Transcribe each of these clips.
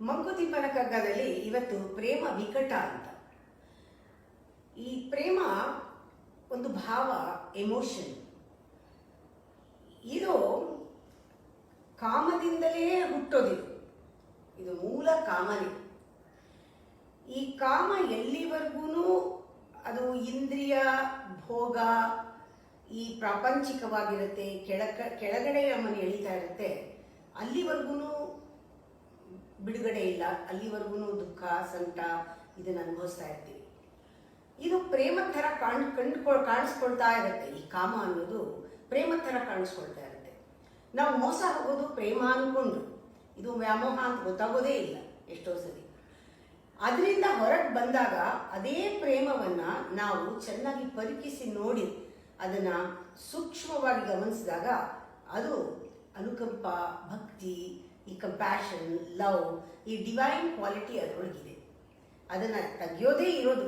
ಮಂಕುತಿಮ್ಮನ ಕಗ್ಗದಲ್ಲಿ ಇವತ್ತು ಪ್ರೇಮ ವಿಕಟ ಅಂತ. ಈ ಪ್ರೇಮ ಒಂದು ಭಾವ, ಎಮೋಷನ್. ಇದು ಕಾಮದಿಂದಲೇ ಹುಟ್ಟೋದಿದು. ಇದು ಮೂಲ ಕಾಮನೆ. ಈ ಕಾಮ ಎಲ್ಲಿವರೆಗೂ ಅದು ಇಂದ್ರಿಯ ಭೋಗ, ಈ ಪ್ರಾಪಂಚಿಕವಾಗಿರುತ್ತೆ, ಕೆಳಗಡೆ ನಮ್ಮನ್ನು ಎಳಿತಾ ಇರುತ್ತೆ. ಅಲ್ಲಿವರೆಗೂ ಬಿಡುಗಡೆ ಇಲ್ಲ, ಅಲ್ಲಿವರೆಗೂ ದುಃಖ, ಸಂಕಟ ಇದನ್ನು ಅನುಭವಿಸ್ತಾ ಇರ್ತೀವಿ. ಇದು ಪ್ರೇಮ ಥರ ಕಾಣಿಸ್ಕೊಳ್ತಾ ಇರುತ್ತೆ. ಈ ಕಾಮ ಅನ್ನೋದು ಪ್ರೇಮ ಥರ ಕಾಣಿಸ್ಕೊಳ್ತಾ ಇರುತ್ತೆ. ನಾವು ಮೋಸ ಹೋಗೋದು ಪ್ರೇಮ ಅಂದ್ಕೊಂಡು, ಇದು ವ್ಯಾಮೋಹ ಅಂತ ಗೊತ್ತಾಗೋದೇ ಇಲ್ಲ ಎಷ್ಟೋ ಸರಿ. ಅದರಿಂದ ಹೊರಗೆ ಬಂದಾಗ ಅದೇ ಪ್ರೇಮವನ್ನು ನಾವು ಚೆನ್ನಾಗಿ ಪರಿಕಿಸಿ ನೋಡಿ ಅದನ್ನು ಸೂಕ್ಷ್ಮವಾಗಿ ಗಮನಿಸಿದಾಗ ಅದು ಅನುಕಂಪ, ಭಕ್ತಿ, ಈ ಕಂಪ್ಯಾಷನ್, ಲವ್, ಈ ಡಿವೈನ್ ಕ್ವಾಲಿಟಿ ಅದರೊಳಗಿದೆ. ಅದನ್ನು ತೆಗೆಯೋದೇ ಇರೋದು.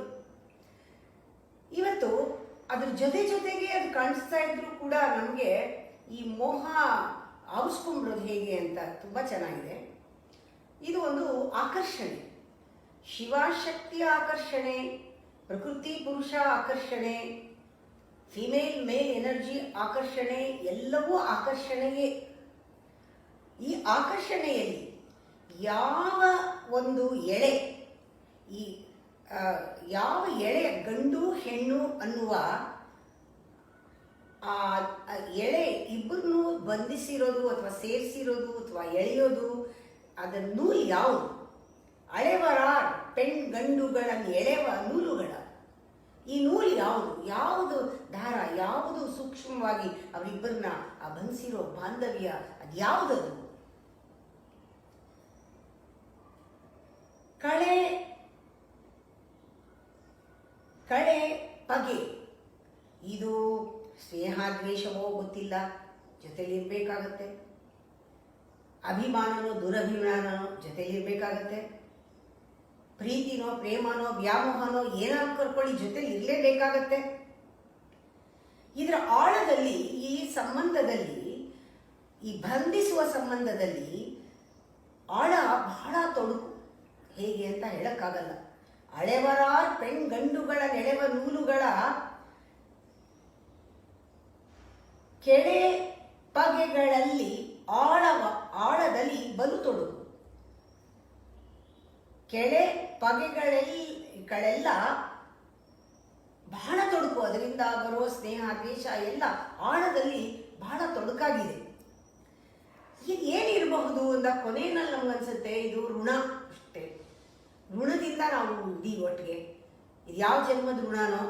ಇವತ್ತು ಅದ್ರ ಜೊತೆಗೆ ಅದು ಕಾಣಿಸ್ತಾ ಇದ್ರೂ ಕೂಡ ನಮಗೆ ಈ ಮೋಹ ಆವಿಸ್ಕೊಂಡ್ಬಿಡೋದು ಹೇಗೆ ಅಂತ ತುಂಬ ಚೆನ್ನಾಗಿದೆ. ಇದು ಒಂದು ಆಕರ್ಷಣೆ, ಶಿವಶಕ್ತಿಯ ಆಕರ್ಷಣೆ, ಪ್ರಕೃತಿ ಪುರುಷ ಆಕರ್ಷಣೆ, ಫಿಮೇಲ್ ಮೇಲ್ ಎನರ್ಜಿ ಆಕರ್ಷಣೆ, ಎಲ್ಲವೂ ಆಕರ್ಷಣೆಯೇ. ಈ ಆಕರ್ಷಣೆಯಲ್ಲಿ ಯಾವ ಒಂದು ಎಳೆ, ಈ ಯಾವ ಎಳೆ ಗಂಡು ಹೆಣ್ಣು ಅನ್ನುವ ಆ ಎಳೆ ಇಬ್ಬರನ್ನು ಬಂಧಿಸಿರೋದು ಅಥವಾ ಸೇರಿಸಿರೋದು ಅಥವಾ ಎಳೆಯೋದು, ಅದರ ನೂಲು ಯಾವುದು? ಅಳೆವರ ಪೆಣ್ ಗಂಡುಗಳನ್ನು ಎಳೆವ ನೂಲುಗಳ. ಈ ನೂಲು ಯಾವುದು ದಾರ, ಯಾವುದು ಸೂಕ್ಷ್ಮವಾಗಿ ಅವರಿಬ್ಬರನ್ನ ಬಂಧಿಸಿರೋ ಬಾಂಧವ್ಯ, ಅದು ಯಾವುದದು? ಕಳೆ ಪಗೆ. ಇದು ಸ್ನೇಹ ದ್ವೇಷವೋ ಗೊತ್ತಿಲ್ಲ, ಜೊತೆಲಿರ್ಬೇಕಾಗತ್ತೆ. ಅಭಿಮಾನನೋ ದುರಭಿಮಾನನೋ ಜೊತೆಲಿರ್ಬೇಕಾಗತ್ತೆ. ಪ್ರೀತಿನೋ ಪ್ರೇಮನೋ ವ್ಯಾಮೋಹನೋ ಏನಾದ್ರು ಕರ್ಕೊಳ್ಳಿ, ಜೊತೆಲಿ ಇರಲೇಬೇಕಾಗತ್ತೆ. ಇದರ ಆಳದಲ್ಲಿ, ಈ ಸಂಬಂಧದಲ್ಲಿ, ಈ ಬಂಧಿಸುವ ಸಂಬಂಧದಲ್ಲಿ ಆಳ ಬಹಳ ತೊಡಕು. ಹೇಗೆ ಅಂತ ಹೇಳಕ್ಕಾಗಲ್ಲ. ಅಳೆವರಾರ್ ಪೆಣ್ ಗಂಡುಗಳ ನೆಳೆವ ನೂಲುಗಳ ಕೆಳೆ ಪಗೆಗಳಲ್ಲಿ ಆಳದಲ್ಲಿ ಬಲು ತೊಡಕು. ಕೆಳೆ ಪಗೆಗಳೆಲ್ಲ ಬಹಳ ತೊಡಕು. ಅದರಿಂದ ಬರೋ ಸ್ನೇಹ ದ್ವೇಷ ಎಲ್ಲ ಆಳದಲ್ಲಿ ಬಹಳ ತೊಡಕಾಗಿದೆ. ಇದು ಏನಿರಬಹುದು ಅಂತ ಕೊನೆಯಲ್ಲಿ ನಮಗನ್ಸುತ್ತೆ, ಇದು ಋಣ ಅಷ್ಟೇ. ಋಣದಿಂದ ನಾವು ಇದ್ದೀವಿ ಒಟ್ಟಿಗೆ. ಇದು ಯಾವ ಜನ್ಮದ ಋಣನೋ,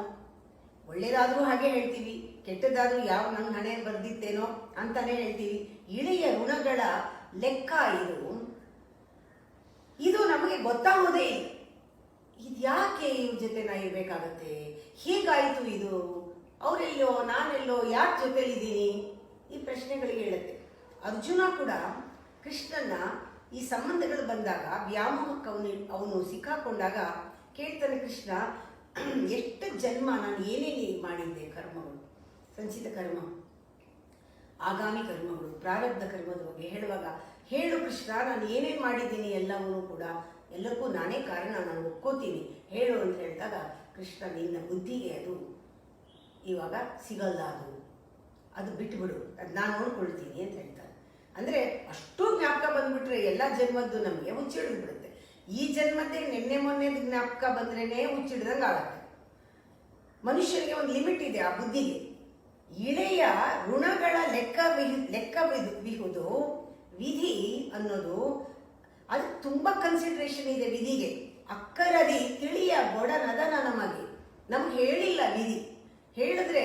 ಒಳ್ಳೇದಾದರೂ ಹಾಗೆ ಹೇಳ್ತೀವಿ, ಕೆಟ್ಟದಾದರೂ ಯಾವ ನನ್ನ ಹಣೆ ಬರ್ದಿತ್ತೇನೋ ಅಂತಾನೆ ಹೇಳ್ತೀವಿ. ಇಳೆಯ ಋಣಗಳ ಲೆಕ್ಕ ಇದು ನಮಗೆ ಗೊತ್ತಾಗೋದೇ ಇಲ್ಲ. ಇದು ಯಾಕೆ ಇವ್ರ ಜೊತೆ ನಾ ಇರಬೇಕಾಗತ್ತೆ, ಹೇಗಾಯಿತು ಇದು, ಅವರೆಲ್ಲೋ ನಾನೆಲ್ಲೋ, ಯಾಕೆ ಜೊತೆಲಿದ್ದೀನಿ, ಈ ಪ್ರಶ್ನೆಗಳಿಗೆ ಹೇಳುತ್ತೆ. ಅರ್ಜುನ ಕೂಡ ಕೃಷ್ಣನ ಈ ಸಂಬಂಧಗಳು ಬಂದಾಗ, ವ್ಯಾಮೋಹಕ್ಕೆ ಅವನು ಸಿಕ್ಕಾಕೊಂಡಾಗ ಕೇಳ್ತಾನೆ ಕೃಷ್ಣ, ಎಷ್ಟು ಜನ್ಮ ನಾನು ಏನೇನು ಮಾಡಿದ್ದೆ ಕರ್ಮಗಳು, ಸಂಚಿತ ಕರ್ಮ, ಆಗಾಮಿ ಕರ್ಮಗಳು, ಪ್ರಾರಬ್ಧ ಕರ್ಮದ ಬಗ್ಗೆ ಹೇಳುವಾಗ, ಹೇಳು ಕೃಷ್ಣ ನಾನು ಏನೇನು ಮಾಡಿದ್ದೀನಿ ಎಲ್ಲವೂ ಕೂಡ, ಎಲ್ಲಕ್ಕೂ ನಾನೇ ಕಾರಣ, ನಾನು ಒಪ್ಕೋತೀನಿ, ಹೇಳು ಅಂತ ಹೇಳಿದಾಗ ಕೃಷ್ಣ, ನಿನ್ನ ಬುದ್ಧಿಗೆ ಅದು ಇವಾಗ ಸಿಗಲ್ಲ, ಅದು ಬಿಟ್ಬಿಡು, ಅದು ನಾನು ನೋಡ್ಕೊಳ್ತೀನಿ ಅಂತ ಹೇಳ್ತಾರೆ. ಅಂದರೆ ಅಷ್ಟು ಜ್ಞಾಪಕ ಬಂದ್ಬಿಟ್ರೆ ಎಲ್ಲ ಜನ್ಮದ್ದು ನಮಗೆ ಹುಚ್ಚಿಡಿದು ಬಿಡುತ್ತೆ. ಈ ಜನ್ಮದ್ದೇ ನಿನ್ನೆ ಮೊನ್ನೆದು ಜ್ಞಾಪಕ ಬಂದ್ರೇ ಹುಚ್ಚಿಡ್ದಂಗೆ ಆಗುತ್ತೆ. ಮನುಷ್ಯನಿಗೆ ಒಂದು ಲಿಮಿಟ್ ಇದೆ ಆ ಬುದ್ಧಿಗೆ. ಇಳೆಯ ಋಣಗಳ ಲೆಕ್ಕವಿಹುದು ವಿಧಿ ಅನ್ನೋದು, ಅದು ತುಂಬ ಕನ್ಸಿಡ್ರೇಷನ್ ಇದೆ ವಿಧಿಗೆ. ಅಕ್ಕರದಿ ತಿಳಿಯ ಗೊಡನದನ ನಮಗೆ ಹೇಳಿಲ್ಲ ವಿಧಿ. ಹೇಳಿದ್ರೆ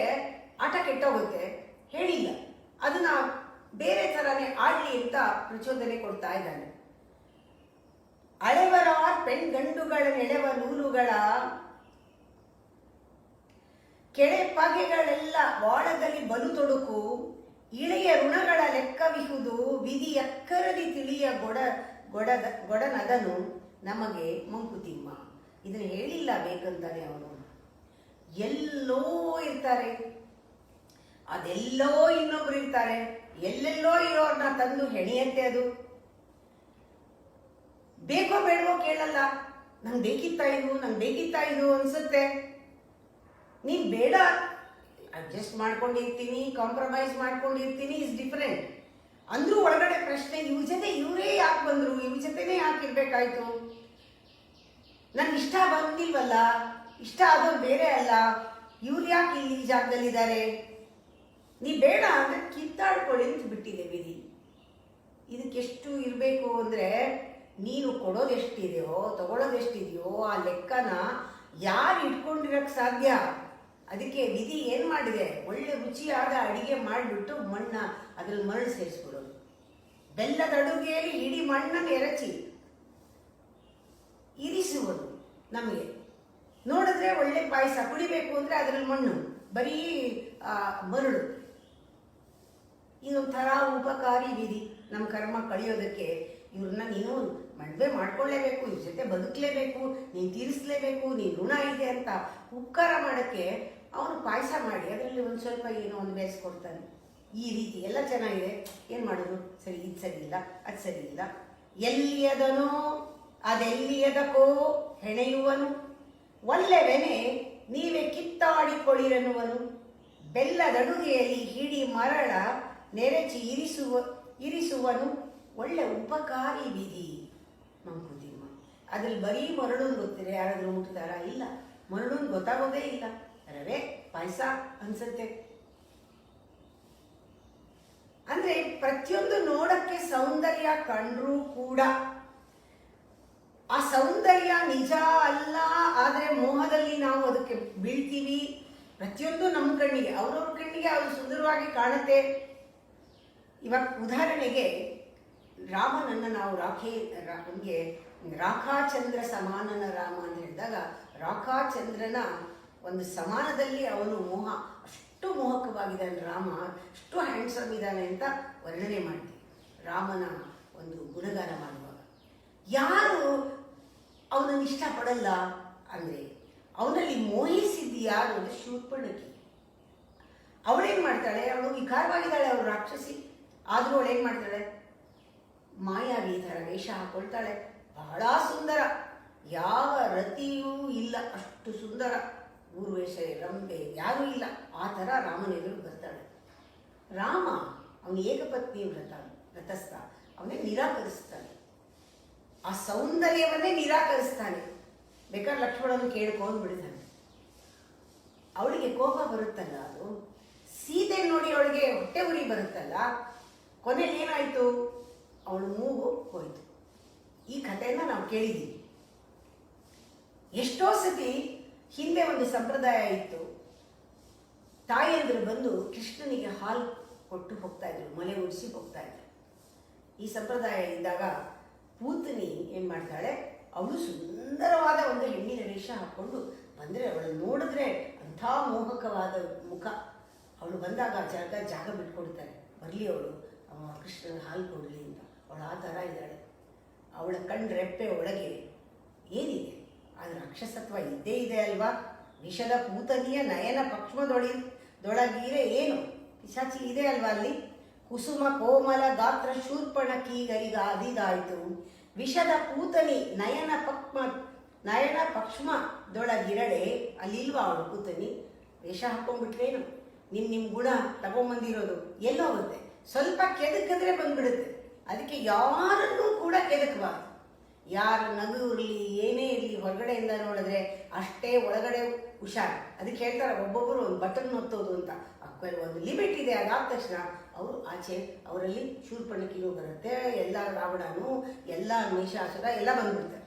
ಆಟ ಕೆಟ್ಟೋಗುತ್ತೆ, ಹೇಳಿಲ್ಲ. ಅದನ್ನ ಬೇರೆ ಥರನೇ ಆಡಲಿ ಅಂತ ಪ್ರಚೋದನೆ ಕೊಡ್ತಾ ಇದ್ದಾನೆ. ಅಳೆವರ ಪೆಣ್ ಗಂಡುಗಳ ನೆಳೆವ ನೂಲುಗಳ ಕೆಳೆ ಪಗೆಗಳೆಲ್ಲ ವಾಳದಲ್ಲಿ ಬಲು ತೊಡಕು. ಇಳೆಯ ಋಣಗಳ ಲೆಕ್ಕವಿಹುದು ವಿಧಿ ಅಕ್ಕರದಿ ತಿಳಿಯ ಗೊಡನದನು ನಮಗೆ ಮಂಕುತಿಮ್ಮ. ಇದನ್ನು ಹೇಳಿಲ್ಲ ಬೇಕಂತಾನೆ ಅವನು. ಎಲ್ಲೋ ಇರ್ತಾರೆ, ಅದೆಲ್ಲೋ ಇನ್ನೊಬ್ರು ಇರ್ತಾರೆ, ಎಲ್ಲೆಲ್ಲೋ ಇರೋರ್ನ ತಂದು ಹೆಣೆಯಂತೆ ಅದು. ಬೇಕೋ ಬೇಡವೋ ಕೇಳಲ್ಲ. ನಂಗೆ ಬೇಕಿತ್ತಾ ಇದು ಅನ್ಸುತ್ತೆ. ನೀನು ಬೇಡ ಅಡ್ಜಸ್ಟ್ ಮಾಡ್ಕೊಂಡಿರ್ತೀನಿ, ಕಾಂಪ್ರಮೈಸ್ ಮಾಡ್ಕೊಂಡಿರ್ತೀನಿ ಇಸ್ ಡಿಫರೆಂಟ್. ಅಂದ್ರೂ ಒಳಗಡೆ ಪ್ರಶ್ನೆ, ಇವರೇ ಯಾಕೆ ಬಂದರು, ಇವ್ರ ಜೊತೆನೇ ಯಾಕೆ ಇರಬೇಕಾಯ್ತು, ನನ್ಗೆ ಇಷ್ಟ ಬಂದಿಲ್ವಲ್ಲ, ಇಷ್ಟ ಆದವ್ರು ಬೇರೆ ಅಲ್ಲ, ಇವ್ರು ಯಾಕೆ ಈ ಜಾಗದಲ್ಲಿದ್ದಾರೆ, ನೀ ಬೇಡ ಅಂದರೆ ಕಿತ್ತಾಡ್ಕೊಳ್ಳಿ ಅಂತ ಬಿಟ್ಟಿದೆ ವಿಧಿ. ಇದಕ್ಕೆಷ್ಟು ಇರಬೇಕು ಅಂದರೆ, ನೀನು ಕೊಡೋದೆಷ್ಟಿದೆಯೋ ತಗೊಳ್ಳೋದೆಷ್ಟಿದೆಯೋ ಆ ಲೆಕ್ಕನ ಯಾರು ಇಟ್ಕೊಂಡಿರೋಕ್ಕೆ ಸಾಧ್ಯ? ಅದಕ್ಕೆ ವಿಧಿ ಏನು ಮಾಡಿದೆ, ಒಳ್ಳೆ ರುಚಿಯಾದ ಅಡಿಗೆ ಮಾಡಿಬಿಟ್ಟು ಅದ್ರಲ್ಲಿ ಮರಳು ಸೇರಿಸ್ಬಿಡೋದು. ಬೆಲ್ಲದ ಅಡುಗೆಯಲ್ಲಿ ಇಡೀ ಮಣ್ಣನ್ನು ಎರಚಿ ಇರಿಸುವುದು. ನಮಗೆ ನೋಡಿದ್ರೆ ಒಳ್ಳೆ ಪಾಯಸ ಕುಡಿಬೇಕು ಅಂದರೆ ಅದರಲ್ಲಿ ಮಣ್ಣು, ಬರೀ ಮರಳು. ಇದೊಂಥರ ಉಪಕಾರಿ ವಿಧಿ ನಮ್ಮ ಕರ್ಮ ಕಳೆಯೋದಕ್ಕೆ. ಇವ್ರನ್ನ ನೀನು ಮದುವೆ ಮಾಡ್ಕೊಳ್ಳೇಬೇಕು, ಇವ್ರ ಜೊತೆ ಬದುಕಲೇಬೇಕು, ನೀನು ತೀರಿಸಲೇಬೇಕು, ನೀನು ಋಣ ಇದೆ ಅಂತ ಉಪಕಾರ ಮಾಡೋಕ್ಕೆ ಅವನು ಪಾಯಸ ಮಾಡಿ ಅದರಲ್ಲಿ ಒಂದು ಸ್ವಲ್ಪ ಏನೋ ಒಂದು ಬೇಯಿಸ್ಕೊಡ್ತಾನೆ. ಈ ರೀತಿ ಎಲ್ಲ ಚೆನ್ನಾಗಿದೆ, ಏನು ಮಾಡೋದು, ಸರಿ ಇದು ಸರಿ ಇಲ್ಲ, ಅದು ಸರಿ ಇಲ್ಲ. ಎಲ್ಲಿಯದನೋ ಅದೆಲ್ಲಿಯದಕ್ಕೋ ಹೆಣೆಯುವನು, ಒಲ್ಲೆವೆನೆ ನೀವೇ ಕಿತ್ತಾಡಿಕೊಳ್ಳಿರನುವನು. ಬೆಲ್ಲದಡುಗೆಯಲ್ಲಿ ಹಿಡಿ ಮರಳ ನೆರೆಚಿ ಇರಿಸುವನು, ಒಳ್ಳೆ ಉಪಕಾರಿ ವಿಧಿ ಮಂಕುತಿಮ್ಮ. ಅದ್ರಲ್ಲಿ ಬರೀ ಮರಳುನ್ ಗೊತ್ತಿದೆ, ಯಾರಾದರೂ ಮುಟ್ಟಿದಾರ? ಇಲ್ಲ, ಮರಳುನ್ ಗೊತ್ತಾಗೋದೇ ಇಲ್ಲ. ರವೆ ಪಾಯಸ ಅನ್ಸುತ್ತೆ. ಅಂದ್ರೆ ಪ್ರತಿಯೊಂದು ನೋಡಕ್ಕೆ ಸೌಂದರ್ಯ ಕಂಡ್ರೂ ಕೂಡ ಆ ಸೌಂದರ್ಯ ನಿಜ ಅಲ್ಲ. ಆದರೆ ಮೋಹದಲ್ಲಿ ನಾವು ಅದಕ್ಕೆ ಬೀಳ್ತೀವಿ. ಪ್ರತಿಯೊಂದು ನಮ್ಮ ಕಣ್ಣಿಗೆ, ಅವ್ರವ್ರ ಕಣ್ಣಿಗೆ ಅದು ಸುಂದರವಾಗಿ ಕಾಣುತ್ತೆ. ಇವಾಗ ಉದಾಹರಣೆಗೆ ರಾಮನನ್ನು ನಾವು ನಮಗೆ ರಾಖಾಚಂದ್ರ ಸಮಾನನ ರಾಮ ಅಂತ ಹೇಳಿದಾಗ, ರಾಖಾಚಂದ್ರನ ಒಂದು ಸಮಾನದಲ್ಲಿ ಅವನು ಅಷ್ಟು ಮೋಹಕವಾಗಿದ್ದಾನೆ ರಾಮ, ಅಷ್ಟು ಹ್ಯಾಂಡ್ಸಮ್ ಇದ್ದಾನೆ ಅಂತ ವರ್ಣನೆ ಮಾಡ್ತೀವಿ ರಾಮನ ಒಂದು ಗುಣಗಾನ ಮಾಡುವಾಗ. ಯಾರು ಅವನನ್ನು ಇಷ್ಟಪಡಲ್ಲ ಅಂದರೆ ಅವನಲ್ಲಿ ಮೋಹಿಸಿದ್ದು ಯಾರು ಅಂದರೆ ಶೂರ್ಪಣಖಿ. ಅವಳೇನು ಮಾಡ್ತಾಳೆ, ಅವಳು ವಿಕಾರವಾಗಿದ್ದಾಳೆ, ಅವಳು ರಾಕ್ಷಸಿ. ಆದರೂ ಅವಳೇನು ಮಾಡ್ತಾಳೆ, ಮಾಯಾವಿ ಥರ ವೇಷ ಹಾಕೊಳ್ತಾಳೆ, ಬಹಳ ಸುಂದರ, ಯಾವ ರತಿಯೂ ಇಲ್ಲ ಅಷ್ಟು ಸುಂದರ, ಊರ್ವೇಷ ರಂಬೆ ಯಾರೂ ಇಲ್ಲ, ಆ ಥರ ರಾಮನ ಎದುರು ಬರ್ತಾಳೆ. ರಾಮ ಅವನು ಏಕಪತ್ನಿ ವ್ರತಸ್ಥ, ಅವನೇ ನಿರಾಕರಿಸ್ತಾನೆ, ಆ ಸೌಂದರ್ಯವನ್ನೇ ನಿರಾಕರಿಸ್ತಾನೆ. ಬೇಕಾದ್ರೆ ಲಕ್ಷ್ಮಣನ ಕೇಳ್ಕೊಂಡು ಬಿಡ್ತಾನೆ. ಅವಳಿಗೆ ಕೋಪ ಬರುತ್ತಲ್ಲ, ಅದು ಸೀತೆ ನೋಡಿ ಅವಳಿಗೆ ಹೊಟ್ಟೆ ಉರಿ ಬರುತ್ತಲ್ಲ, ಕೊನೆಯಲ್ಲಿ ಏನಾಯಿತು, ಅವಳು ಮೂಗು ಹೋಯಿತು. ಈ ಕಥೆಯನ್ನು ನಾವು ಕೇಳಿದ್ದೀವಿ ಎಷ್ಟೋ ಸತಿ. ಹಿಂದೆ ಒಂದು ಸಂಪ್ರದಾಯ ಇತ್ತು, ತಾಯಿಯಂದರು ಬಂದು ಕೃಷ್ಣನಿಗೆ ಹಾಲು ಕೊಟ್ಟು ಹೋಗ್ತಾ ಇದ್ರು, ಮನೆ ಉಡಿಸಿ ಹೋಗ್ತಾ ಇದ್ರು. ಈ ಸಂಪ್ರದಾಯ ಇದ್ದಾಗ ಪೂತನಿ ಏನು ಮಾಡ್ತಾಳೆ, ಅವಳು ಸುಂದರವಾದ ಒಂದು ಹೆಣ್ಣಿನ ವೇಷ ಹಾಕ್ಕೊಂಡು ಬಂದರೆ ಅವಳನ್ನು ನೋಡಿದ್ರೆ ಅಂಥ ಮೋಹಕವಾದ ಮುಖ. ಅವಳು ಬಂದಾಗ ಜಾಗ ಬಿಟ್ಕೊಡ್ತಾರೆ, ಬರಲಿ ಅವಳು ಕೃಷ್ಣನ ಹಾಲು ಕೊಡಲಿ ಅಂತ. ಅವಳು ಆ ಥರ ಇದ್ದಾಳೆ. ಅವಳ ರೆಪ್ಪೆ ಒಳಗೆ ಏನಿದೆ, ಅದು ರಾಕ್ಷಸತ್ವ ಇದ್ದೇ ಇದೆ ಅಲ್ವಾ. ವಿಷದ ಪೂತನಿಯ ನಯನ ಪಕ್ಷ್ಮದೊಳಗೀರೆ ಏನು ಪಿಶಾಚಿ ಇದೆ ಅಲ್ವಾ ಅಲ್ಲಿ. ಕುಸುಮ ಕೋಮಲ ಗಾತ್ರ ಶೂರ್ಪಣಖೀಗರಿಗ ಅದಿದಾಯಿತು. ವಿಷದ ಪೂತನಿ ನಯನ ಪಕ್ಷ್ಮದೊಳಗಿರಡೆ ಅಲ್ಲಿಲ್ವಾ ಅವಳು ಪೂತನಿ. ವೇಷ ಹಾಕೊಂಡ್ಬಿಟ್ರೇನು, ನಿಮ್ಮ ಗುಣ ತಗೊಂಬಂದಿರೋದು ಎಲ್ಲೋಗುತ್ತೆ. ಸ್ವಲ್ಪ ಕೆದಕಿದ್ರೆ ಬಂದ್ಬಿಡುತ್ತೆ. ಅದಕ್ಕೆ ಯಾರನ್ನೂ ಕೂಡ ಕೆದಕಬಾರ್ದು. ಯಾರ ನಗು ಇರಲಿ ಏನೇ ಇರಲಿ, ಹೊರಗಡೆಯಿಂದ ನೋಡಿದ್ರೆ ಅಷ್ಟೇ, ಒಳಗಡೆ ಹುಷಾರು. ಅದಕ್ಕೆ ಹೇಳ್ತಾರೆ ಒಬ್ಬೊಬ್ಬರು ಒಂದು ಬಟನ್ ಒತ್ತೋದು ಅಂತ. ಒಂದು ಲಿಮಿಟ್ ಇದೆ, ಅದಾದ ತಕ್ಷಣ ಅವರು ಆಚೆ, ಅವರಲ್ಲಿ ಶೂರ್ಪಣಖಿನೂ ಬರುತ್ತೆ, ಎಲ್ಲ ರಾವಣನು, ಎಲ್ಲ ಮಹಿಷಾಸುರ ಎಲ್ಲ ಬಂದ್ಬಿಡ್ತಾರೆ.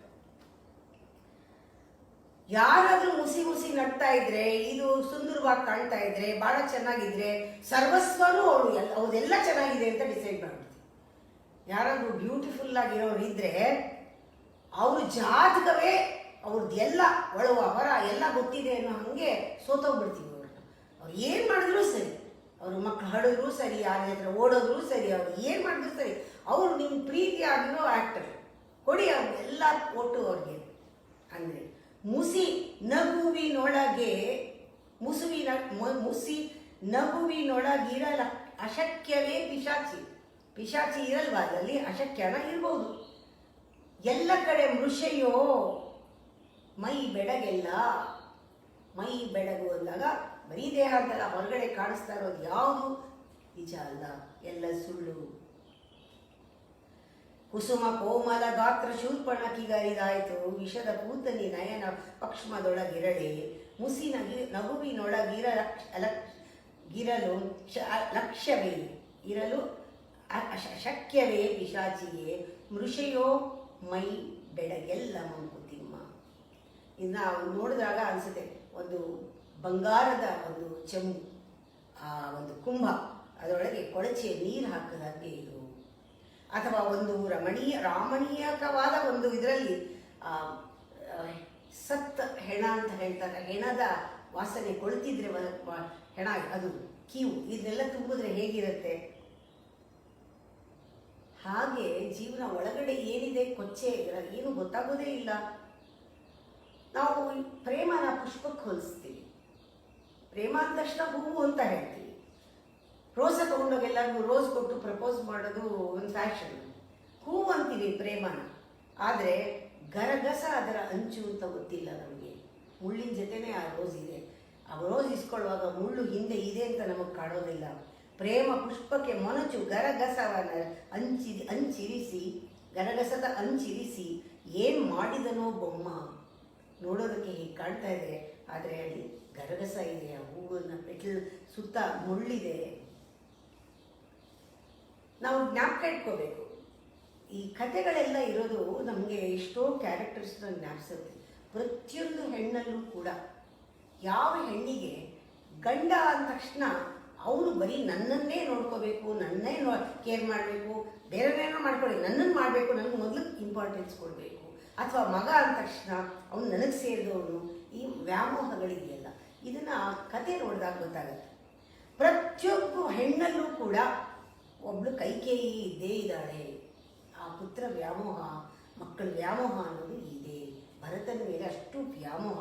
ಯಾರಾದರೂ ಮುಸಿ ನಡ್ತಾ ಇದ್ರೆ, ಇದು ಸುಂದರವಾಗಿ ಕಾಣ್ತಾ ಇದ್ರೆ, ಭಾಳ ಚೆನ್ನಾಗಿದ್ರೆ, ಸರ್ವಸ್ವನೂ ಅವ್ರದೆಲ್ಲ ಚೆನ್ನಾಗಿದೆ ಅಂತ ಡಿಸೈಡ್ ಮಾಡ್ಬಿಡ್ತೀವಿ. ಯಾರಾದರೂ ಬ್ಯೂಟಿಫುಲ್ ಆಗಿರೋರು ಇದ್ರೆ ಅವ್ರ ಜಾತಕವೇ ಅವ್ರದ್ದೆಲ್ಲ ಒಳವ ಹೊರ ಎಲ್ಲ ಗೊತ್ತಿದೆ ಅನ್ನೋ ಹಾಗೆ ಸೋತೋಗ್ಬಿಡ್ತೀವಿ. ಅವ್ರು ಏನು ಮಾಡಿದ್ರು ಸರಿ, ಅವ್ರ ಮಕ್ಕಳು ಹಡಿದ್ರು ಸರಿ, ಯಾರ ಹತ್ರ ಓಡೋದ್ರು ಸರಿ, ಅವ್ರು ಏನು ಮಾಡಿದ್ರು ಸರಿ, ಅವರು ನಿಮ್ಮ ಪ್ರೀತಿಯಾಗಿರೋ ಆ್ಯಕ್ಟರ್ ಕೊಡಿ, ಅವ್ರಿಗೆಲ್ಲ ಒಟ್ಟು ಅವ್ರಿಗೆ. ಅಂದರೆ ಮುಸಿ ನಗುವಿನೊಳಗೆ ನಗುವಿನೊಳಗಿರಲ ಅಶಕ್ಯವೇ ಪಿಶಾಚಿ ಇರಲ್ವಾ, ಅದರಲ್ಲಿ ಅಶಕ್ಯನ ಇರ್ಬೋದು. ಎಲ್ಲ ಕಡೆ ಮೃಷೆಯೋ ಮೈ ಬೆಡಗೆಲ್ಲ. ಮೈ ಬೆಳಗು ಅಂದಾಗ ಬರೀ ದೇಹ ಅಂತಲ್ಲ, ಹೊರಗಡೆ ಕಾಣಿಸ್ತಾ ಇರೋದು ಯಾವುದು ನಿಜ ಅಲ್ಲ, ಎಲ್ಲ ಸುಳ್ಳು. ಕುಸುಮ ಕೋಮಲ ಗಾತ್ರ ಶೂರ್ಪಣಕಿಗರಿದಾಯ್ತು, ವಿಷದ ಪೂತನಿ ನಯನ ಪಕ್ಷ್ಮದೊಳಗಿರಳೆ, ಮುಸಿ ನಗುವಿನೊಳಗಿರಲು ಲಕ್ಷ್ಯವೇ ಇರಲು ಶಕ್ಯವೇ ಪಿಶಾಚಿಗೆ, ಮೃಷೆಯೋ ಮೈ ಬೆಳಗೆಲ್ಲ ಮಂಕುತಿಮ್ಮ. ಇನ್ನು ನಾವು ನೋಡಿದಾಗ ಅನಿಸುತ್ತೆ, ಒಂದು ಬಂಗಾರದ ಒಂದು ಚೆಂಬು, ಆ ಒಂದು ಕುಂಭ, ಅದರೊಳಗೆ ಕೊಳಚೆಯ ನೀರು ಹಾಕಿದಾಗೆ ಇದು. ಅಥವಾ ಒಂದು ರಾಮಣೀಯಕವಾದ ಒಂದು ಇದರಲ್ಲಿ ಸತ್ತ ಹೆಣ ಅಂತ ಹೇಳ್ತಾರೆ, ಹೆಣದ ವಾಸನೆ ಕೊಳ್ತಿದ್ರೆ ಹೆಣ, ಅದು ಕೀವು, ಇದನ್ನೆಲ್ಲ ತುಂಬಿದ್ರೆ ಹೇಗಿರುತ್ತೆ. ಹಾಗೆ ಜೀವನ ಒಳಗಡೆ ಏನಿದೆ ಕೊಚ್ಚೆ, ಏನು ಗೊತ್ತಾಗೋದೇ ಇಲ್ಲ. ನಾವು ಪ್ರೇಮನ ಪುಷ್ಪಕ್ಕೆ ಹೋಲಿಸ್ತೀವಿ. ಪ್ರೇಮ ಅಂದ ತಕ್ಷಣ ಹೂವು ಅಂತ ಹೇಳ್ತೀವಿ. ರೋಸ ತಗೊಂಡೋಗಿ ಎಲ್ಲರಿಗೂ ರೋಸ್ ಕೊಟ್ಟು ಪ್ರಪೋಸ್ ಮಾಡೋದು ಒಂದು ಫ್ಯಾಷನ್. ಹೂವು ಅಂತೀವಿ ಪ್ರೇಮನ. ಆದರೆ ಗರಗಸ ಅದರ ಅಂಚು ಅಂತ ಗೊತ್ತಿಲ್ಲ ನಮಗೆ. ಮುಳ್ಳಿನ ಜೊತೆನೇ ಆ ರೋಸ್ ಇದೆ. ಆ ರೋಸ್ ಇಸ್ಕೊಳ್ಳುವಾಗ ಮುಳ್ಳು ಹಿಂದೆ ಇದೆ ಅಂತ ನಮಗೆ ಕಾಣೋದಿಲ್ಲ. ಪ್ರೇಮ ಪುಷ್ಪಕ್ಕೆ ಮೊನಚು ಗರಗಸವನ್ನು ಅಂಚಿರಿಸಿ, ಗರಗಸದ ಅಂಚಿರಿಸಿ ಏನು ಮಾಡಿದನೋ ಬೊಮ್ಮ. ನೋಡೋದಕ್ಕೆ ಹೀಗೆ ಕಾಣ್ತಾ ಇದೆ, ಆದರೆ ಅಲ್ಲಿ ಗರಗಸ ಇದೆ, ಆ ಹೂವಿನ ಪೆಟ್ಲು ಸುತ್ತ ಮುಳ್ಳಿದೆ. ನಾವು ಜ್ಞಾಪಕ ಇಟ್ಕೋಬೇಕು. ಈ ಕಥೆಗಳೆಲ್ಲ ಇರೋದು ನಮಗೆ ಎಷ್ಟೋ ಕ್ಯಾರೆಕ್ಟರ್ಸ್ನ ಜ್ಞಾಪಿಸುತ್ತೆ. ಪ್ರತಿಯೊಂದು ಹೆಣ್ಣಲ್ಲೂ ಕೂಡ ಯಾವ ಹೆಣ್ಣಿಗೆ ಗಂಡ ಅಂದ ತಕ್ಷಣ ಅವನು ಬರೀ ನನ್ನನ್ನೇ ನೋಡ್ಕೋಬೇಕು, ನನ್ನೇ ಕೇರ್ ಮಾಡಬೇಕು, ಬೇರೆನೇನೋ ಮಾಡ್ಕೊಳ್ಳಿ, ನನ್ನನ್ನು ಮಾಡಬೇಕು, ನನಗೆ ಮೊದಲು ಇಂಪಾರ್ಟೆನ್ಸ್ ಕೊಡಬೇಕು, ಅಥವಾ ಮಗ ಅಂದ ತಕ್ಷಣ ಅವನು ನನಗೆ ಸೇರಿದವನು, ಈ ವ್ಯಾಮೋಹಗಳಿದೆಯಲ್ಲ, ಇದನ್ನು ಕತೆ ನೋಡಿದಾಗ ಗೊತ್ತಾಗುತ್ತೆ. ಪ್ರತಿಯೊಬ್ಬ ಹೆಣ್ಣಲ್ಲೂ ಕೂಡ ಒಬ್ಬಳು ಕೈಕೇಯಿ ಇದ್ದೇ ಇದ್ದಾಳೆ. ಆ ಪುತ್ರ ವ್ಯಾಮೋಹ, ಮಕ್ಕಳ ವ್ಯಾಮೋಹ ಅನ್ನೋದು ಇದೆ. ಭರತನ ಮೇಲೆ ಅಷ್ಟು ವ್ಯಾಮೋಹ.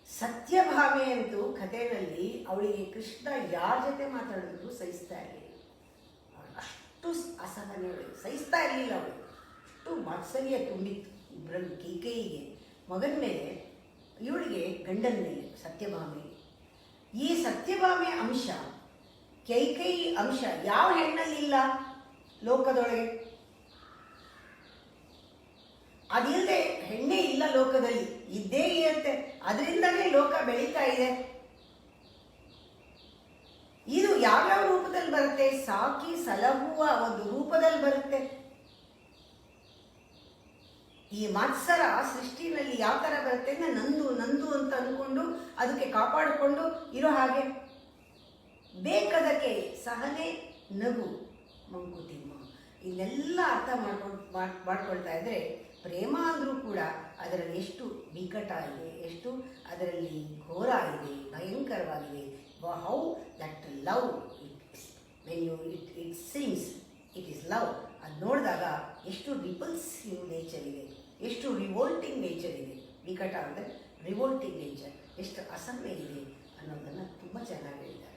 ಸತ್ಯಭಾಮೆ ಅಂತೂ ಕಥೆಯಲ್ಲಿ ಅವಳಿಗೆ ಕೃಷ್ಣ ಯಾರ ಜೊತೆ ಮಾತಾಡಿದ್ರು ಸಹಿಸ್ತಾ ಇರಲಿಲ್ಲ. ಅಷ್ಟು ಅಸಹನೆ ಅವಳಿಗೆ, ಸಹಿಸ್ತಾ ಇರಲಿಲ್ಲ. ಅವಳು ಅಷ್ಟು ವಾತ್ಸಲ್ಯ ತುಂಬಿತ್ತು ಇಬ್ಬರಲ್ಲಿ, ಕೈಕೇಯಿಗೆ ಮಗನ ಮೇಲೆ, ಇವಳಿಗೆ ಗಂಡನ ಮೇಲೆ, ಸತ್ಯಭಾಮೆಗೆ. ಈ ಸತ್ಯಭಾಮೆ ಅಂಶ, ಕೈಕೇಯಿ ಅಂಶ ಯಾವ ಹೆಣ್ಣಲ್ಲಿಲ್ಲ ಲೋಕದೊಳಗೆ? ಅದಿಲ್ಲದೆ ಹೆಣ್ಣೆ ಇಲ್ಲ ಲೋಕದಲ್ಲಿ, ಇದ್ದೇ ಇರುತ್ತೆ. ಅದರಿಂದನೇ ಲೋಕ ಬೆಳೀತಾ ಇದೆ. ಇದು ಯಾವ್ಯಾವ ರೂಪದಲ್ಲಿ ಬರುತ್ತೆ? ಸಾಕಿ ಸಲಹುವ ಒಂದು ರೂಪದಲ್ಲಿ ಬರುತ್ತೆ. ಈ ಮತ್ಸರ ಸೃಷ್ಟಿನಲ್ಲಿ ಯಾವ ಥರ ಬರುತ್ತೆ ಅಂದರೆ, ನಂದು ನಂದು ಅಂತ ಅಂದ್ಕೊಂಡು ಅದಕ್ಕೆ ಕಾಪಾಡಿಕೊಂಡು ಇರೋ ಹಾಗೆ. ಬೇಕಾದಕ್ಕೆ ಸಹನೆ, ನಗು, ಮಂಕುತಿಮ್ಮ, ಇದನ್ನೆಲ್ಲ ಅರ್ಥ ಮಾಡ್ಕೊಳ್ತಾ ಇದ್ರೆ ಪ್ರೇಮ ಅಂದರೂ ಕೂಡ ಅದರಲ್ಲಿ ಎಷ್ಟು ಬಿಕಟ ಇದೆ, ಎಷ್ಟು ಅದರಲ್ಲಿ ಘೋರ ಇದೆ, ಭಯಂಕರವಾಗಿದೆ. How that love when you it seems it is love, ಅದು ನೋಡಿದಾಗ ಎಷ್ಟು ರಿಪಲ್ಸಿವ್ ನೇಚರ್ ಇದೆ, ಎಷ್ಟು ರಿವೋಲ್ಟಿಂಗ್ ನೇಚರ್ ಇದೆ. ವಿಕಟ ಅಂದರೆ ರಿವೋಲ್ಟಿಂಗ್ ನೇಚರ್, ಎಷ್ಟು ಅಸಹನೆ ಇದೆ ಅನ್ನೋದನ್ನು ತುಂಬ ಚೆನ್ನಾಗಿ ಹೇಳಿದ್ದಾರೆ.